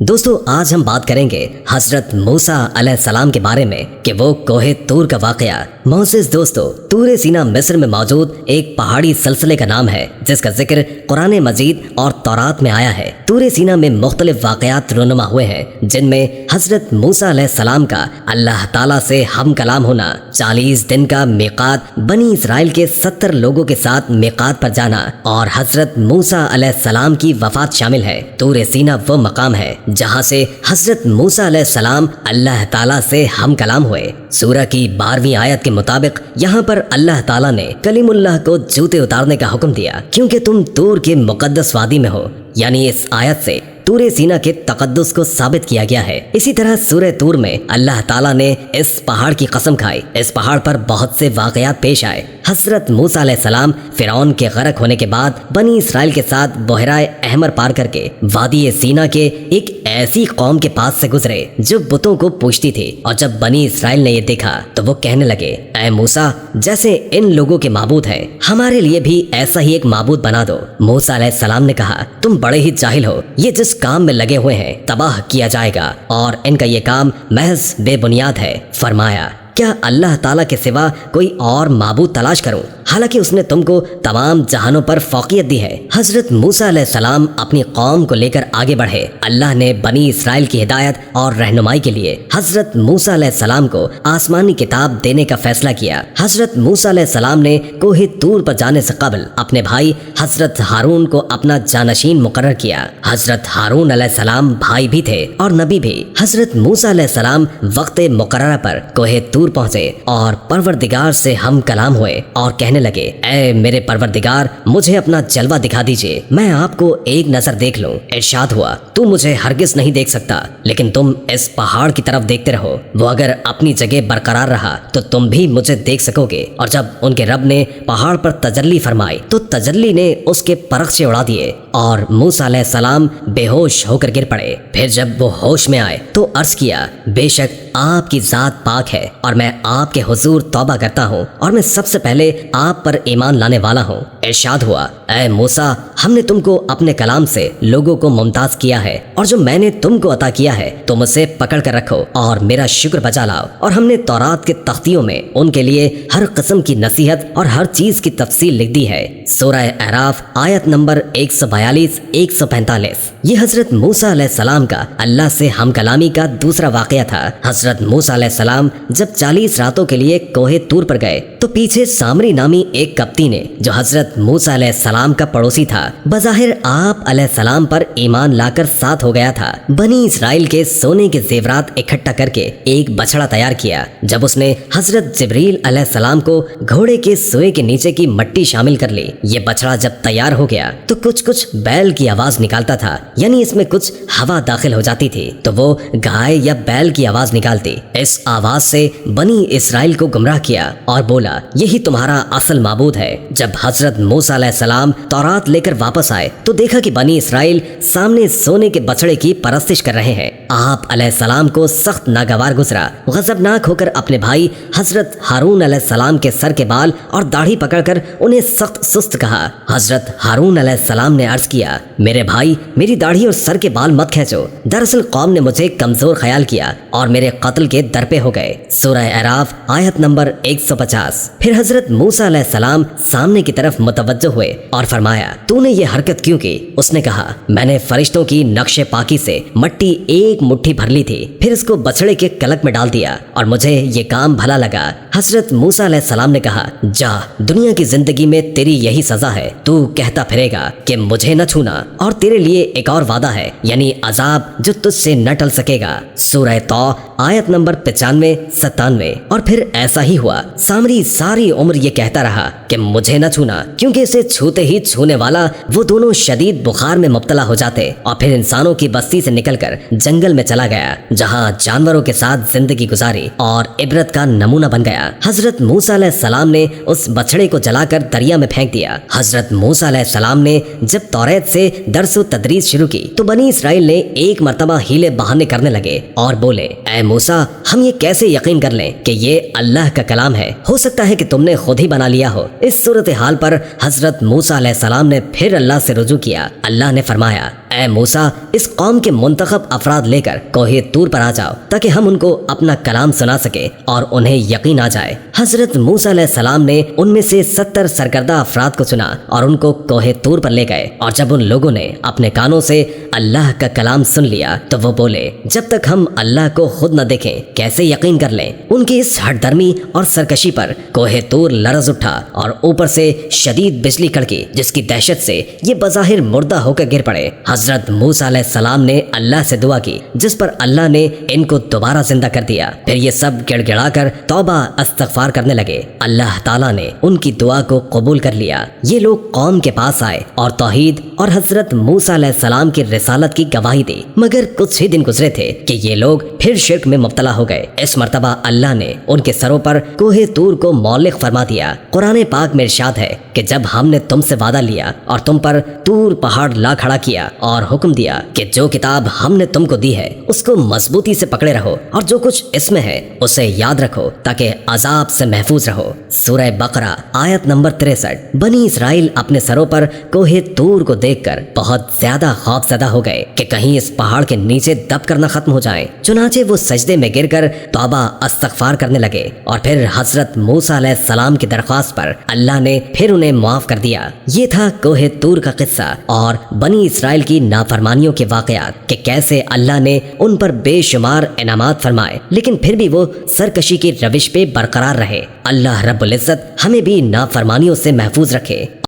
दोस्तों आज हम बात करेंगे हजरत मूसा अलैहिस्सलाम के बारे में कि वो कोहे तूर का वाकया। मोसेस दोस्तों, तूर सीना मिस्र में मौजूद एक पहाड़ी सिलसिले का नाम है जिसका जिक्र कुरान मजीद और तौरात में आया है। तूर सीना में मुख्तलिफ वाकयात रूनुमा हुए हैं जिनमें हजरत मूसा अलैहिस्सलाम का अल्लाह ताला से हम कलाम होना, 40 दिन का मीकात, बनी इसराइल के 70 लोगों के साथ मीकात पर जाना और हजरत मूसा अलैहिस्सलाम की वफात शामिल है। तूर सीना वो मकाम है जहाँ से हजरत मूसा अलैहिस्सलाम अल्लाह ताला से हम कलाम हुए। सूरह की 12वीं आयत के मुताबिक यहाँ पर अल्लाह ताला ने कलीमुल्लाह को जूते उतारने का हुक्म दिया क्योंकि तुम तूर के मुकद्दस वादी में हो। यानी इस आयत से तूर सीना के तकद्दुस को साबित किया गया है। इसी तरह सूरह तूर में अल्लाह ताला ने इस पहाड़ की कसम खाई। इस पहाड़ पर बहुत से वाकयात पेश आए। हजरत मूसा अलैहिस्सलाम फिरौन के गरक होने के बाद बनी इसराइल के साथ बहराए अहमर पार करके वादी सीना के एक ऐसी कौम के पास से गुजरे जो बुतों को पूजती थी। और जब बनी इसराइल ने ये देखा तो वो कहने लगे, ऐ मूसा, जैसे इन लोगों के माबूद है, हमारे लिए भी ऐसा ही एक माबूद बना दो। मूसा अलैहिस्सलाम ने कहा, तुम बड़े ही जाहिल हो, ये जिस काम में लगे हुए हैं तबाह किया जाएगा और इनका ये काम महज बेबुनियाद है। फरमाया, क्या अल्लाह ताला के सिवा कोई और माबूद तलाश करूं, हालांकि उसने तुमको तमाम जहानों पर फौकियत दी है। हजरत मूसा अलैहिस्सलाम अपनी कौम को लेकर आगे बढ़े। अल्लाह ने बनी इसराइल की हिदायत और रहनुमाई के लिए हजरत मूसा अलैहिस्सलाम को आसमानी किताब देने का फैसला किया। हजरत मूसा अलैहिस्सलाम ने कोहे तूर पर जाने से कबल अपने भाई हजरत हारून को अपना जानशीन मुकर्रर किया। हजरत हारून अलैहिस्सलाम भाई भी थे और नबी भी। हजरत मूसा अलैहिस्सलाम वक्त मुकर्रर पर कोहे तूर पहुंचे और परवरदिगार से हम कलाम हुए और कहने लगे, ऐ मेरे परवरदिगार, मुझे अपना जलवा दिखा दीजिए, मैं आपको एक नजर देख लूं। इरशाद हुआ, तू मुझे हरगिज नहीं देख सकता, लेकिन तुम इस पहाड़ की तरफ देखते रहो, वो अगर अपनी जगह बरकरार रहा तो तुम भी मुझे देख सकोगे। और जब उनके रब ने पहाड़ पर तजल्ली फरमाई तो तजल्ली ने उसके परख्चे उड़ा दिए और मूसा अलैहिस्सलाम बेहोश होकर गिर पड़े। फिर जब वो होश में आए तो अर्ज किया, बेशक आपकी जात पाक है और मैं आपके हुजूर तौबा करता हूँ और मैं सबसे पहले आप पर ईमान लाने वाला हूँ। इरशाद हुआ, ऐ मूसा, हमने तुमको अपने कलाम से लोगों को मुमताज किया है और जो मैंने तुमको अता किया है तुम उसे पकड़ कर रखो और मेरा शुक्र बजा लाओ। और हमने तौरात के तख्तियों में उनके लिए हर किस्म की नसीहत और हर चीज की तफसील लिख दी है। सूरह अराफ आयत नंबर 142-145। ये हजरत मूसा अलैहिस्सलाम का अल्लाह से हम कलामी का दूसरा वाकया था। हजरत मूसा अलैहिस्सलाम जब 40 रातों के लिए कोहे तूर पर गए तो पीछे सामरी नामी एक कप्ती ने, जो हजरत मूसा अलैहिस्सलाम का पड़ोसी था, बज़ाहिर आप अलैहिस्सलाम पर ईमान लाकर साथ हो गया था, बनी इसराइल के सोने के जेवरात इकट्ठा करके एक बछड़ा तैयार किया। जब उसने हजरत जिब्रील अलैहिस्सलाम को घोड़े के सोए के नीचे की मट्टी शामिल कर ली, ये बछड़ा जब तैयार हो गया तो कुछ कुछ बैल की आवाज निकालता था, यानी इसमें कुछ हवा दाखिल हो जाती थी तो वो गाय या बैल की आवाज निकालती। इस आवाज से बनी इसराइल को गुमराह किया और बोला, यही तुम्हारा असल माबूद है। जब हजरत मूसा अलैहिस्सलाम तौरात लेकर वापस आए तो देखा कि बनी इसराइल सामने सोने के बछड़े की परस्तिश कर रहे हैं। आप अलैहिस्सलाम को सख्त नागवार गुजरा। गजबनाक होकर अपने भाई हजरत हारून अलैहिस्सलाम के सर के बाल और दाढ़ी पकड़कर उन्हें सख्त सुस्त कहा। हजरत हारून अलैहिस्सलाम ने अर्ज किया, मेरे भाई, मेरी दाढ़ी और सर के बाल मत खींचो, दरअसल कौम ने मुझे कमजोर ख्याल किया और मेरे कत्ल के दर पे हो गए। सूरह अराफ आयत नंबर 150। फिर हजरत मूसा अलैहिस्सलाम सामने की तरफ मुतवज्जो हुए और फरमाया, तूने ये हरकत क्यों की? उसने कहा, मैंने फरिश्तों की नक्शे पाकी से मट्टी एक मुट्ठी भर ली थी, फिर इसको बछड़े के कलक में डाल दिया और मुझे ये काम भला लगा। हजरत मूसा अलैहिस्सलाम ने कहा, जा, दुनिया की जिंदगी में तेरी यही सजा है, तू कहता फिरेगा कि मुझे न छूना और तेरे लिए एक और वादा है, यानी अजाब जो तुझसे न टल सकेगा। सूरह तौ आयत नंबर 95-97। और फिर ऐसा ही हुआ। सामरी सारी उम्र ये कहता रहा कि मुझे न छूना, क्योंकि इसे छूते ही छूने वाला वो दोनों शदीद बुखार में मुब्तला हो जाते और फिर इंसानों की बस्ती से निकलकर जंगल में चला गया, जहाँ जानवरों के साथ जिंदगी गुजारी और इबरत का नमूना बन गया। हजरत मूसा अलैहिस्सलाम ने उस बछड़े को जलाकर दरिया में फेंक दिया। हजरत मूसा अलैहिस्सलाम ने जब तौरात से दरस व तदरीस शुरू की तो बनी इसराइल ने एक मर्तबा हीले बहाने करने लगे और बोले, ऐ मूसा, हम ये कैसे यकीन कर लें कि ये अल्लाह का कलाम है? हो सकता है कि तुमने खुद ही बना लिया हो। इस सूरत हाल पर हजरत मूसा अलैहिस्सलाम ने फिर अल्लाह से रुजू किया। अल्लाह ने फरमाया, اے موسیٰ، اس قوم کے منتخب افراد لے کر کوہ طور پر آ جاؤ تاکہ ہم ان کو اپنا کلام سنا سکے اور انہیں یقین آ جائے۔ حضرت موسیٰ علیہ السلام نے ان میں سے 70 سرکردہ افراد کو چنا اور ان کو کوہ طور پر لے گئے، اور جب ان لوگوں نے اپنے کانوں سے اللہ کا کلام سن لیا تو وہ بولے، جب تک ہم اللہ کو خود نہ دیکھیں کیسے یقین کر لیں؟ ان کی اس ہٹ درمی اور سرکشی پر کوہ طور لرز اٹھا اور اوپر سے شدید بجلی کڑکی، جس کی دہشت سے یہ بظاہر مردہ ہو کر گر پڑے۔ حضرت موسیٰ علیہ السلام نے اللہ سے دعا کی، جس پر اللہ نے ان کو دوبارہ زندہ کر دیا۔ پھر یہ سب گڑ گڑا کر توبہ استغفار کرنے لگے۔ اللہ تعالیٰ نے ان کی دعا کو قبول کر لیا۔ یہ لوگ قوم کے پاس آئے اور توحید اور حضرت موسیٰ علیہ السلام کی رسالت کی گواہی دی، مگر کچھ ہی دن گزرے تھے کہ یہ لوگ پھر شرک میں مبتلا ہو گئے۔ اس مرتبہ اللہ نے ان کے سروں پر کوہ طور کو معلق فرما دیا۔ قرآن پاک میں ارشاد ہے کہ جب ہم نے تم سے وعدہ لیا اور تم پر طور پہاڑ لا کھڑا کیا اور حکم دیا کہ جو کتاب ہم نے تم کو دی ہے اس کو مضبوطی سے پکڑے رہو اور جو کچھ اس میں ہے اسے یاد رکھو تاکہ عذاب سے محفوظ رہو۔ سورہ بقرہ آیت نمبر 63۔ بنی اسرائیل اپنے سروں پر کوہ طور کو دیکھ کر بہت زیادہ خوف زدہ ہو گئے کہ کہیں اس پہاڑ کے نیچے دب کر نہ ختم ہو جائیں۔ چنانچہ وہ سجدے میں گر کر توبہ استغفار کرنے لگے، اور پھر حضرت موسیٰ علیہ السلام کی درخواست پر اللہ نے پھر انہیں معاف کر دیا۔ یہ تھا کوہ طور کا قصہ اور بنی اسرائیل کی نافرمانیوں کے واقعات، کہ کیسے اللہ نے ان پر بے شمار انعامات فرمائے لیکن پھر بھی وہ سرکشی کی روش پہ برقرار رہے۔ اللہ رب العزت ہمیں بھی نافرمانیوں سے محفوظ رکھے۔